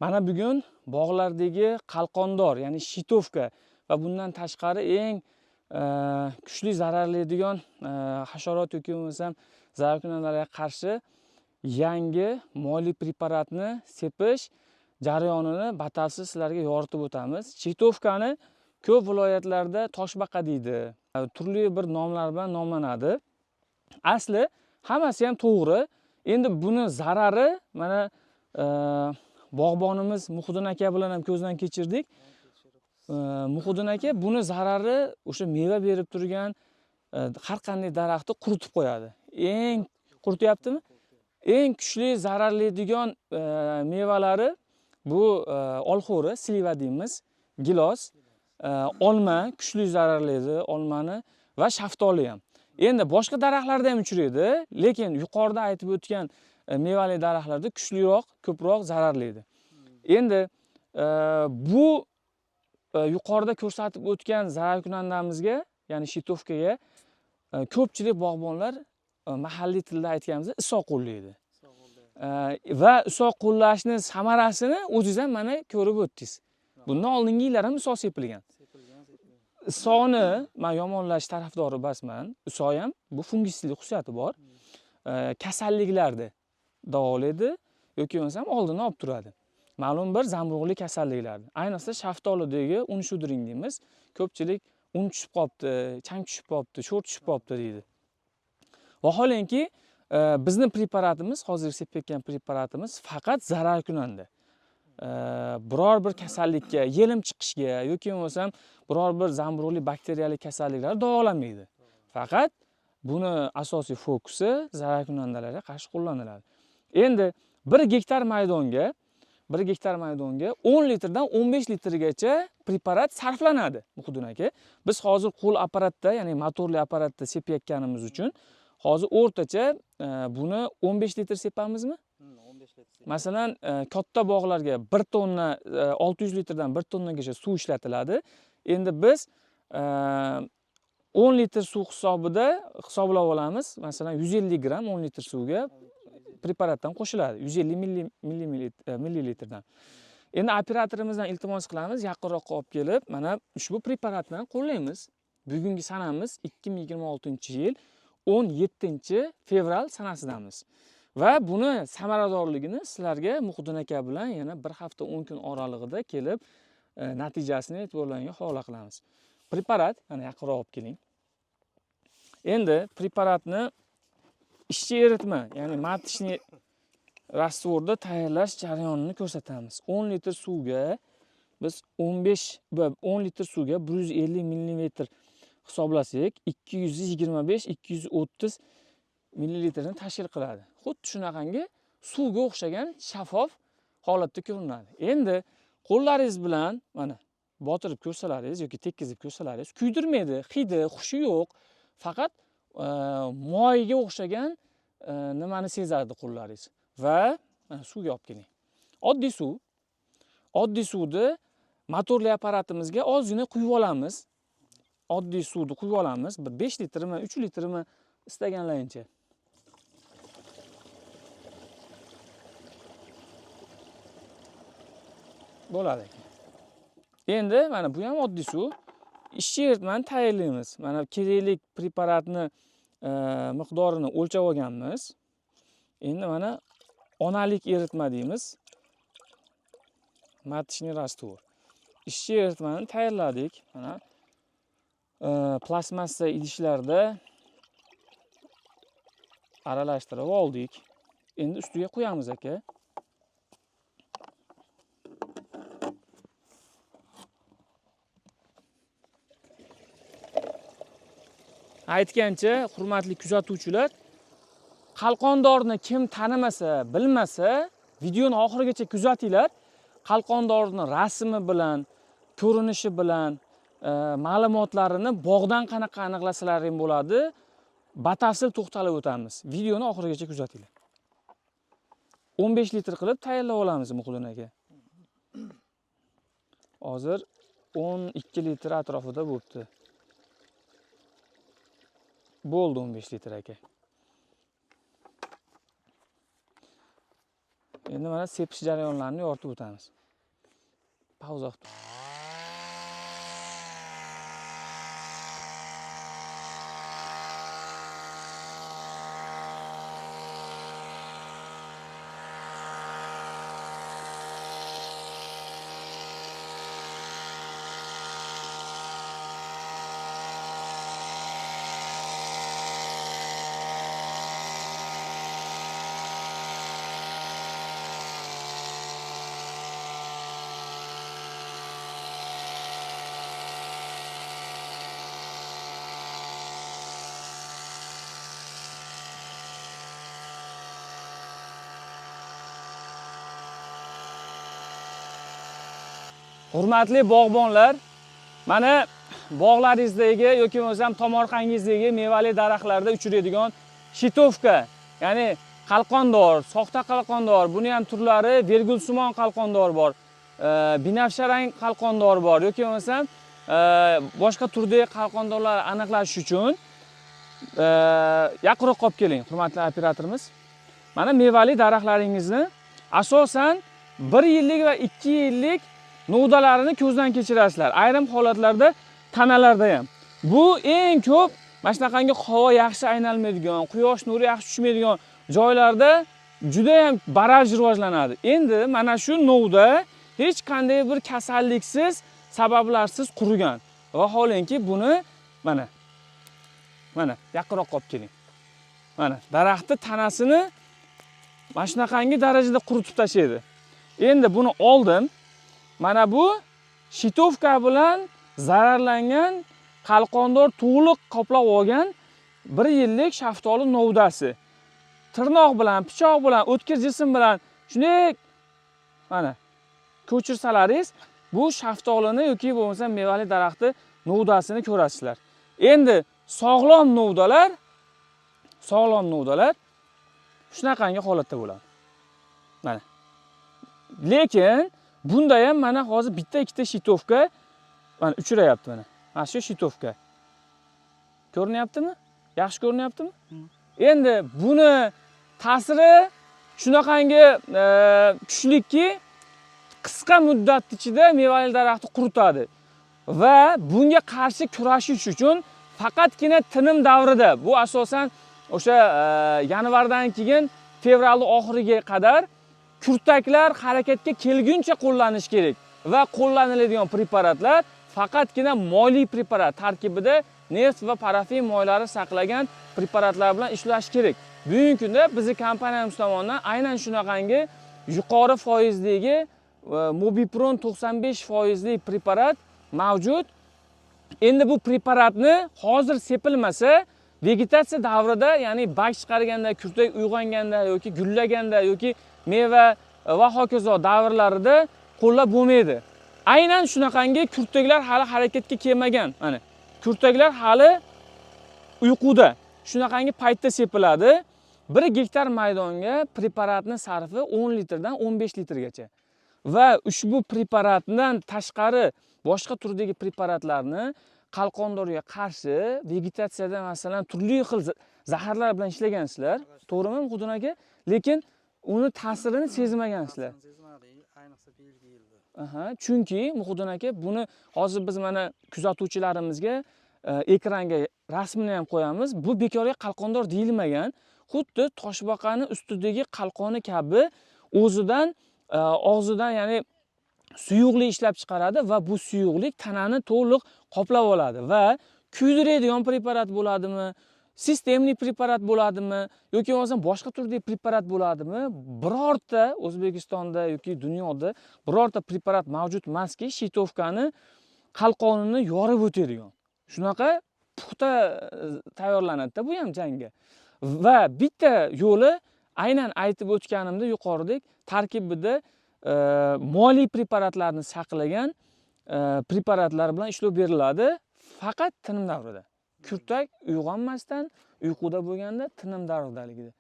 Mana bugun bog'lardagi qalqondor, ya'ni shitovka va bundan tashqari eng kuchli zararlaydigan hasharot yoki bo'lmasam zararkunandalarga qarshi yangi moliy preparatni sepish jarayonini batafsil sizlarga yoritib o'tamiz. Shitovkani ko'p viloyatlarda toshbaqa deydi. Turli bir nomlar bilan nomlanadi. Asli hammasi ham to'g'ri. Endi buni zarari mana bog'bonimiz Muhiddin aka bilan ham ko'zdan kechirdik. Muhiddin aka buni zarari o'sha meva berib turgan har qanday daraxtni quritib qo'yadi. Eng qurityaptimi? Eng kuchli zararlaydigan mevalari bu olxo'ri, sliva deymiz, gilos, olma kuchli zararlaydi olmani va shaftoli ham. Endi boshqa daraxtlarda ham uchraydi, lekin yuqorida aytib o'tgan mevali daraxtlarda kuchliroq, ko'proq zararlaydi. Endi bu yuqorida ko'rsatib o'tgan zararkunandamizga, ya'ni shitovkaga ko'pchilik bog'bonlar mahalliy tilda aytganimizda iso qo'llaydi. Va iso qo'llashni samarasini o'zingiz ham mana ko'rib o'tdingiz. Bundan oldingi yillar ham iso sepilgan. Isoni men yomonlash tarafdori emasman. Iso ham bu fungisidlik xususiyati bor. Kasalliklarni davolaydi yoki bo'lmasam oldini olib turadi. Ma'lum bir zamburug'li kasalliklarni. Ayniqsa shaftolidagi un shudring deymiz. Ko'pchilik un tushib qolibdi, chang tushib qolibdi, sho'r tushib qolibdi deydi. Vaholanki bizning preparatimiz, hozir sepayotgan preparatimiz faqat zararkunanda. Biror bir kasallikka, yelim chiqishga yoki bo'lmasam biror bir zamburug'li bakteriyali kasalliklarni davolamaydi. Faqat buni asosiy fokusi zararkunandalarga qarshi qo'llaniladi. Endi 1 gektar maydonga 10 litrdan 15 litrgacha preparat sarflanadi, Muhiddin aka. Biz hozir qo'l apparatda, ya'ni motorli apparatda sepayotganimiz uchun hozir o'rtacha buni 15 litr sepamizmi? 15 litr. Masalan, katta bog'larga 1 tonna 600 litrdan 1 tonnagacha suv ishlatiladi. Endi biz 10 litr suv hisoblab olamiz. Masalan, 150 gram 10 litr suvga preparatdan qo'shiladi. 150 millilitrdan. Endi operatorimizdan iltimos qilamiz, yaqinroqqa olib kelib, mana ushbu preparatni qo'llaymiz. Bugungi sanamiz 2026-yil 17-fevral sanasidamiz. Va buni samaradorligini sizlarga Muhiddin aka bilan yana 1 hafta 10 kun oralig'ida kelib natijasini e'tiborlaringizga havola qilamiz. Preparat, mana yaqinroq olib keling. Endi preparatni ishchi eritma, ya'ni matishni rastvorda tayyorlash jarayonini ko'rsatamiz. 10 litr suvga biz 10 litr suvga 150 ml hisoblasak 225-230 ml tashkil qiladi. Xuddi shunaqangi suvga o'xshagan shaffof holatda ko'rinadi. Endi qo'llaringiz bilan mana botirib ko'rsalaringiz yoki tekkizib ko'rsalaringiz kuydirmaydi, hidi, xushi yo'q. Faqat moyga o'xshagan nimani sezadi qo'llaringiz. Va mana suvga olib keling. Oddiy suv. Oddiy suvni motorli apparatimizga ozgina quyib olamiz. Oddiy suvni quyib olamiz. 5 litrmi, 3 litrmi istaganlaringcha. Bo'ladi. Endi mana bu ham oddiy suv. Ishchi eritmani tayyorlaymiz. Mana kerakli preparatni miqdorini o'lchab olganmiz. Endi mana onalik eritma deymiz. Matishni rastvor. Ishchi eritmani tayyorladik. Mana plastmassa idishlarda aralashtirib oldik. Endi ustiga qo'yamiz aka. Aytgancha, hurmatli kuzatuvchilar, qalqondorni kim tanimasa, bilmasa, videoni oxirigacha kuzatinglar. Qalqondorni rasmi bilan, ko'rinishi bilan, ma'lumotlarini bog'dan qanaqa aniqlasalaring bo'ladi, batafsil to'xtalib o'tamiz. Videoni oxirigacha kuzatinglar. 15 litr qilib tayyorlab olamiz Muhiddin aka. Hozir 12 litr atrofida bo'libdi. Bo'ldi 15 litr aka. Endi mana sepish jarayonlarini yoritib o'tamiz. Pauza qilib. Hurmatli bog'bonlar, mana bog'laringizdagi yoki bo'lmasam tomorqangizdagi mevali daraxtlarda uchraydigan shitovka, ya'ni qalqondor, soxta qalqondor, buni ham turlari vergulsimon qalqondor bor, binafsharang qalqondor bor yoki bo'lmasam boshqa turdagi qalqondorlarni aniqlash uchun yaqinroq olib keling, hurmatli operatorimiz. Mana mevali daraxtlaringizni asosan 1 yillik va 2 yillik novdalarini ko'zdan kechirasizlar. Ayrim holatlarda tanalarda ham. Bu eng ko'p mana shunaqangi havo yaxshi aylanmaydigan, quyosh nuri yaxshi tushmaydigan joylarda juda ham baraj rivojlanadi. Endi mana shu novda hech qanday bir kasalliksiz, sabablarsiz qurigan. Vaholanki buni mana yaqinroq olib keling. Mana daraxtni tanasini mana shunaqangi darajada quritib tashlaydi. Endi buni oldim. Mana bu shitovka bilan zararlangan, qalqondor to'liq qoplab olgan 1 yillik shaftoli novdasi. Tirnoq bilan, pichoq bilan, o'tkir jism bilan shunday mana ko'chirsalaringiz bu shaftolini yoki bo'lmasa mevali daraxtni novdasini ko'rasizlar. Endi sog'lom novdalar shunaqangi holatda bo'ladi. Mana. Lekin bunda ham mana hozir bitta ikkita shitovka mana uchrayapti mana. Mana shu shitovka. Ko'rinyaptimi? Yaxshi ko'rinyaptimi? Endi buni ta'siri shunaqangi kuchliki qisqa muddat ichida mevali daraxtni quritadi. Va bunga qarshi kurashish uchun faqatgina tinim davrida, bu asosan o'sha yanvardan keyin fevralning oxiriga qadar kurtaklar harakatga kelguncha qo'llanish kerak va qo'llaniladigan preparatlar faqatgina moyli preparat tarkibida neft va parafin moylari saqlagan preparatlar bilan ishlash kerak. Bugungi kunda bizning kompaniyamiz tomonidan aynan shunaqangi yuqori foizdagi Mobipron 95% preparat mavjud. Endi bu preparatni hozir sepilmasa, vegetatsiya davrida, ya'ni bak chiqarganda, kurtak uyg'onganda yoki gullaganda yoki meva va hokazo davrlarida qo'llab bo'lmaydi. Aynan shunaqangi kurtaklar hali harakatga kelmagan, mana kurtaklar hali uyquda. Shunaqangi paytda sepiladi. 1 gektar maydonga preparatning sarfi 10 litrdan 15 litrgacha. Va ushbu preparatdan tashqari boshqa turdagi preparatlarni qalqondorga qarshi vegetatsiyada masalan turli xil zaharlar bilan ishlagansizlar, to'g'rimi Muxdin aka? Lekin uni ta'sirini sezmagansizlar. Ayniqsa belgi yilda. Chunki Muxdin aka buni hozir biz mana kuzatuvchilarimizga ekranga rasmini ham qo'yamiz. Bu bekorga qalqondor deyilmagan. Xuddi toshbaqani ustidagi qalqoni kabi o'zidan og'zidan, ya'ni suyuqlik ishlab chiqaradi va bu suyuqlik tanani to'liq qoplab oladi va kuydiradigan preparat bo'ladimi, sistemli preparat bo'ladimi yoki bo'lmasa boshqa turdagi preparat bo'ladimi, birorta O'zbekistonda yoki dunyoda birorta preparat mavjud emaski, shitovkani qalqonini yorib o'tadigan. Shunaqa puxta tayyorlanadi-da bu ham jangga. Va bitta yo'li aynan aytib o'tganimda yuqoridek tarkibida moliy preparatlarni saqlagan preparatlar bilan ishlov beriladi, faqat tinim davrida. Kurtak uyg'onmasdan, uyquda bo'lganda tinim davridaligida.